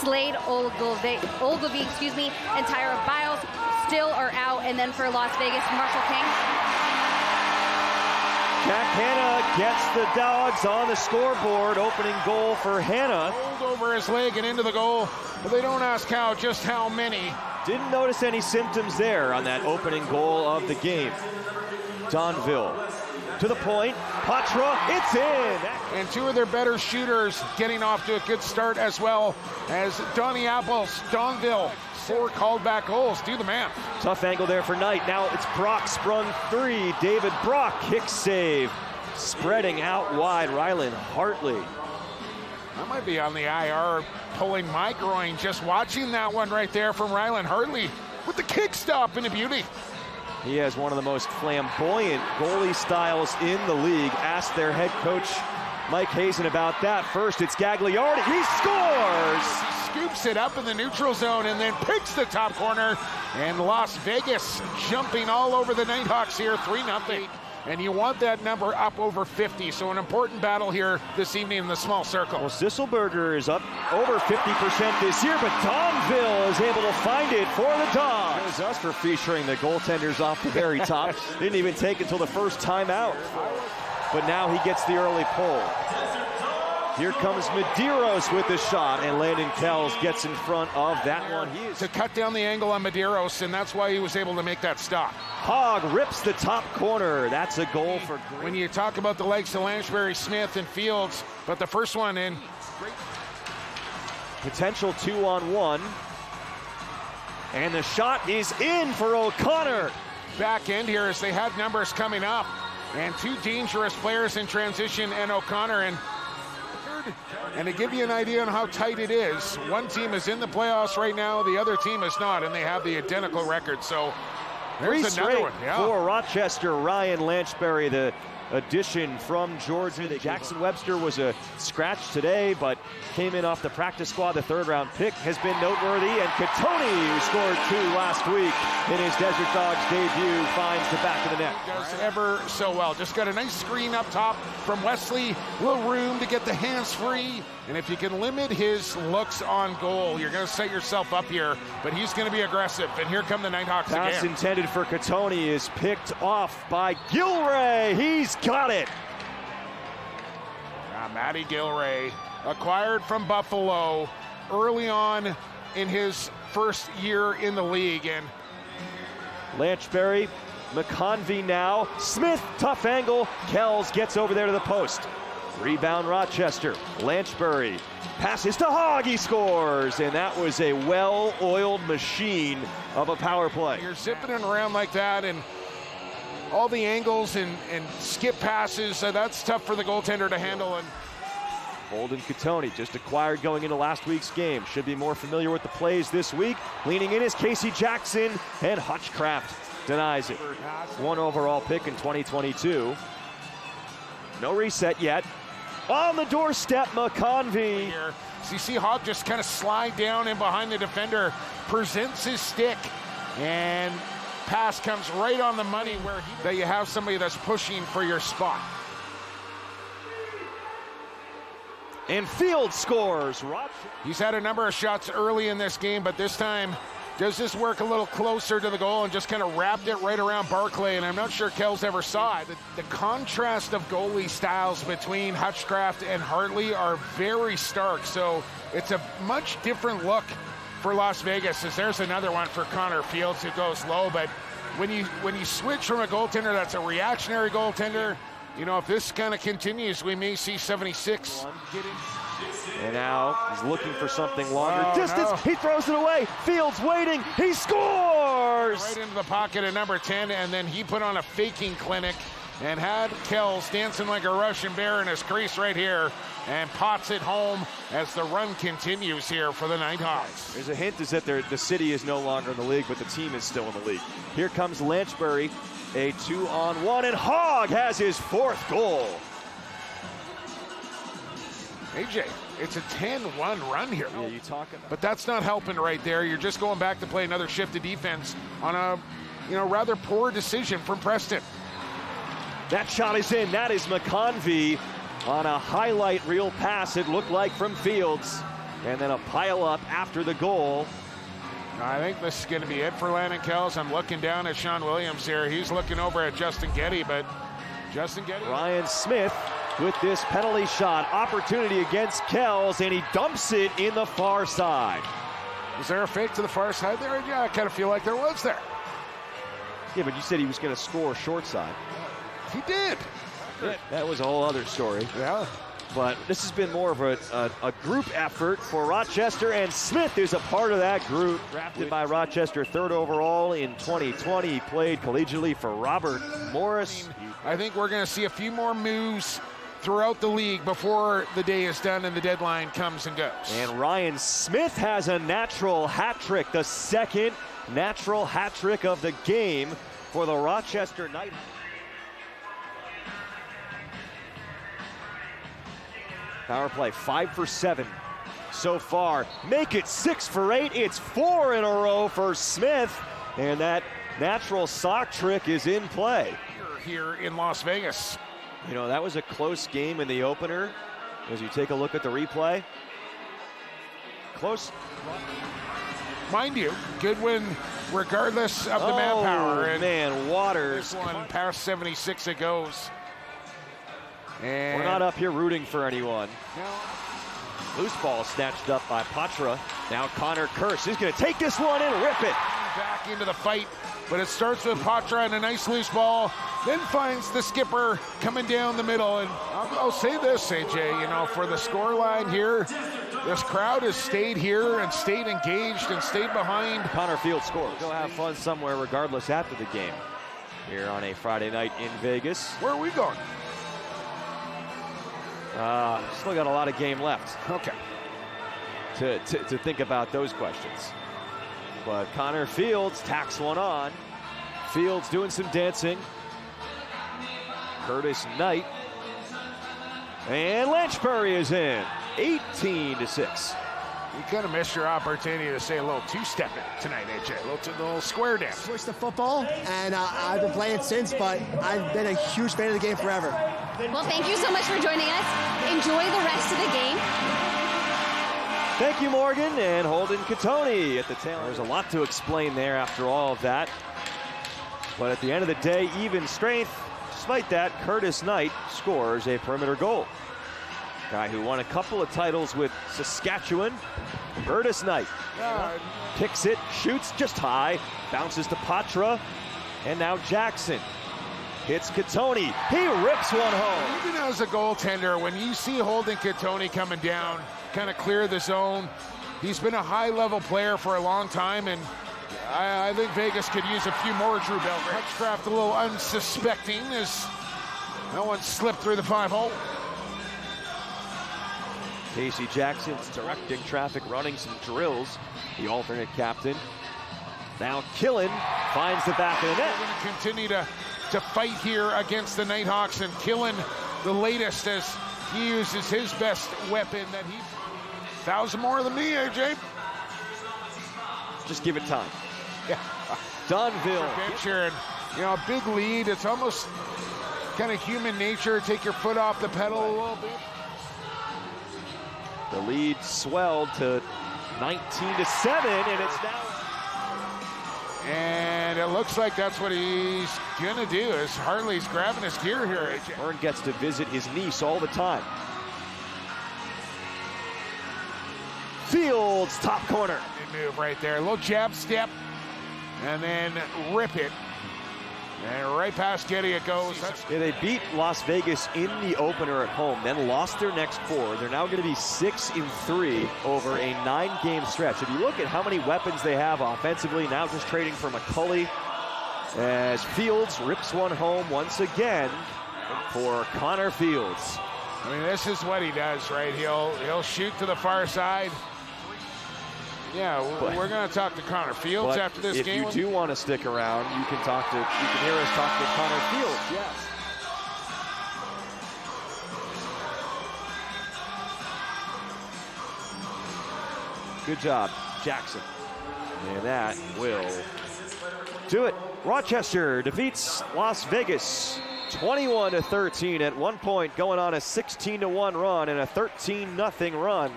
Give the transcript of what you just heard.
Slade Ogilvie, and Tyra Biles still are out. And then for Las Vegas, Marshall King. Jack Hanna gets the Dogs on the scoreboard. Opening goal for Hanna. Rolled over his leg and into the goal, but they don't ask how, just how many. Didn't notice any symptoms there on that opening goal of the game. Donville to the point. Patra, it's in. And two of their better shooters getting off to a good start, as well as Donnie Apples, Donville. 4 called back goals. Do the math. Tough angle there for Knight. Now it's Brock sprung 3. David Brock, kick save. Spreading out wide, Rylan Hartley. I might be on the IR pulling my groin just watching that one right there from Rylan Hartley with the kick stop and a beauty. He has one of the most flamboyant goalie styles in the league. Ask their head coach Mike Hazen about that. First, it's Gagliardi. He scores! He scoops it up in the neutral zone and then picks the top corner. And Las Vegas jumping all over the Knighthawks here, 3-0. And you want that number up over 50. So an important battle here this evening in the small circle. Well, Zisselberger is up over 50% this year, but Donville is able to find it for the Dogs. It was us for featuring the goaltenders off the very top. Didn't even take until the first time out. But now he gets the early pull. Here comes Medeiros with the shot, and Landon Kells gets in front of that one. To cut down the angle on Medeiros, and that's why he was able to make that stop. Hogg rips the top corner. That's a goal for Green. When you talk about the legs of Lanchbury, Smith, and Fields, but the first one in. Potential 2-on-1. And the shot is in for O'Connor. Back end here as they had numbers coming up. And 2 dangerous players in transition, and O'Connor. And to give you an idea on how tight it is, one team is in the playoffs right now, the other team is not, and they have the identical record. So there's another one. Yeah. For Rochester, Ryan Lanchbury, the addition from Georgia. Jackson Webster was a scratch today, but came in off the practice squad. The 3rd-round pick has been noteworthy. And Catoni, who scored 2 last week in his Desert Dogs debut, finds the back of the net. Does ever so well. Just got a nice screen up top from Wesley. Little room to get the hands free. And if you can limit his looks on goal, you're going to set yourself up here. But he's going to be aggressive. And here come the Knighthawks again. Pass intended for Catoni is picked off by Gilray. He's got it. Matty Gilray, acquired from Buffalo early on in his first year in the league. And Lanchbury, McConvey now. Smith, tough angle. Kells gets over there to the post. Rebound Rochester. Lanchbury passes to Hogg. He scores. And that was a well-oiled machine of a power play. You're zipping it around like that, and all the angles and skip passes, that's tough for the goaltender to handle. And Holden Catoni, just acquired going into last week's game. Should be more familiar with the plays this week. Leaning in is Casey Jackson, and Hutchcraft denies it. 1 overall pick in 2022. No reset yet. On the doorstep, McConvey. So you see Hogg just kind of slide down in behind the defender, presents his stick, and pass comes right on the money where that you have somebody that's pushing for your spot. And Field scores. He's had a number of shots early in this game, but this time does this work a little closer to the goal and just kind of wrapped it right around Barclay, and I'm not sure Kells ever saw it. The contrast of goalie styles between Hutchcraft and Hartley are very stark, so it's a much different look for Las Vegas, as there's another one for Connor Fields who goes low. But when you switch from a goaltender that's a reactionary goaltender, you know, if this kind of continues, we may see 76. And now he's looking for something longer distance. No. He throws it away. Fields waiting. He scores! Right into the pocket at number 10, and then he put on a faking clinic and had Kells dancing like a Russian bear in his crease right here, and pots it home as the run continues here for the Knighthawks. There's a hint is that the city is no longer in the league, but the team is still in the league. Here comes Lanchbury, a 2-on-1, and Hogg has his 4th goal. AJ, it's a 10-1 run here. Yeah, you talking? But that's not helping right there. You're just going back to play another shift of defense on a, rather poor decision from Preston. That shot is in. That is McConvey on a highlight reel pass, it looked like, from Fields. and then a pile up after the goal. I think this is going to be it for Landon Kells. I'm looking down at Sean Williams here. He's looking over at Justin Getty, but Justin Getty. Ryan Smith with this penalty shot. Opportunity against Kells, and he dumps it in the far side. Was there a fake to the far side there? Yeah, I kind of feel like there was there. Yeah, but you said he was going to score short side. He did. That was a whole other story. Yeah. But this has been more of a group effort for Rochester, and Smith is a part of that group. Drafted by Rochester 3rd overall in 2020. He played collegiately for Robert Morris. I think we're going to see a few more moves throughout the league before the day is done and the deadline comes and goes. And Ryan Smith has a natural hat trick, the second natural hat trick of the game for the Rochester Knighthawks. Power play 5 for 7 so far. Make it 6 for 8. It's 4 in a row for Smith, and that natural sock trick is in play. Here in Las Vegas. You know, that was a close game in the opener. As you take a look at the replay, close. Mind you, good win regardless of the manpower. And man, Waters. This one past 76 it goes. And we're not up here rooting for anyone. No. Loose ball snatched up by Patra. Now Connor Kirsch is going to take this one and rip it. Back into the fight, but it starts with Patra and a nice loose ball, then finds the skipper coming down the middle. And I'll say this, AJ, you know, for the score line here, this crowd has stayed here and stayed engaged and stayed behind. Connor Field scores. Go have fun somewhere regardless after the game. Here on a Friday night in Vegas. Where are we going? Still got a lot of game left. Okay. To think about those questions. But Connor Fields tacks one on. Fields doing some dancing. Curtis Knight. And Lanchbury is in. 18-6. You kind of missed your opportunity to say a little two-step tonight, AJ. A little square dance. Switched to football, and I've been playing since, but I've been a huge fan of the game forever. Well, thank you so much for joining us. Enjoy the rest of the game. Thank you, Morgan, and Holden Catoni at the tail. There's a lot to explain there after all of that. But at the end of the day, even strength. Despite that, Curtis Knight scores a perimeter goal. Guy who won a couple of titles with Saskatchewan, Curtis Knight. Kicks it, shoots just high, bounces to Patra, and now Jackson. Hits Catoni, he rips one home. Even as a goaltender, when you see Holden Catoni coming down, kind of clear the zone, he's been a high-level player for a long time, and I think Vegas could use a few more Drew Belgrade. Hutchcraft a little unsuspecting as no one slipped through the 5-hole. Casey Jackson's directing traffic, running some drills. The alternate captain. Now Killen finds the back of the net. We're going to continue to fight here against the Knighthawks, and Killen, the latest, as he uses his best weapon that he... 1,000 more than me, AJ. Just give it time. Yeah. Dunville. Bencher, and you know, a big lead. It's almost kind of human nature. Take your foot off the pedal a little bit. The lead swelled to 19-7, and it's now. And it looks like that's what he's gonna do. As Hartley's grabbing his gear here. AJ. Vern gets to visit his niece all the time. Fields, top corner. Good move right there. A little jab step, and then rip it. And right past Getty it goes. Yeah, they beat Las Vegas in the opener at home, then lost their next 4. They're now going to be 6-3 over a 9-game stretch. If you look at how many weapons they have offensively, now just trading for McCulley, as Fields rips one home once again for Connor Fields. I mean, this is what he does, right? He'll shoot to the far side. Yeah, we're going to talk to Connor Fields after this game. If you do want to stick around, you can hear us talk to Connor Fields. Yes. Good job, Jackson. And that will do it. Rochester defeats Las Vegas 21-13 at one point, going on a 16-1 run and a 13-0 run.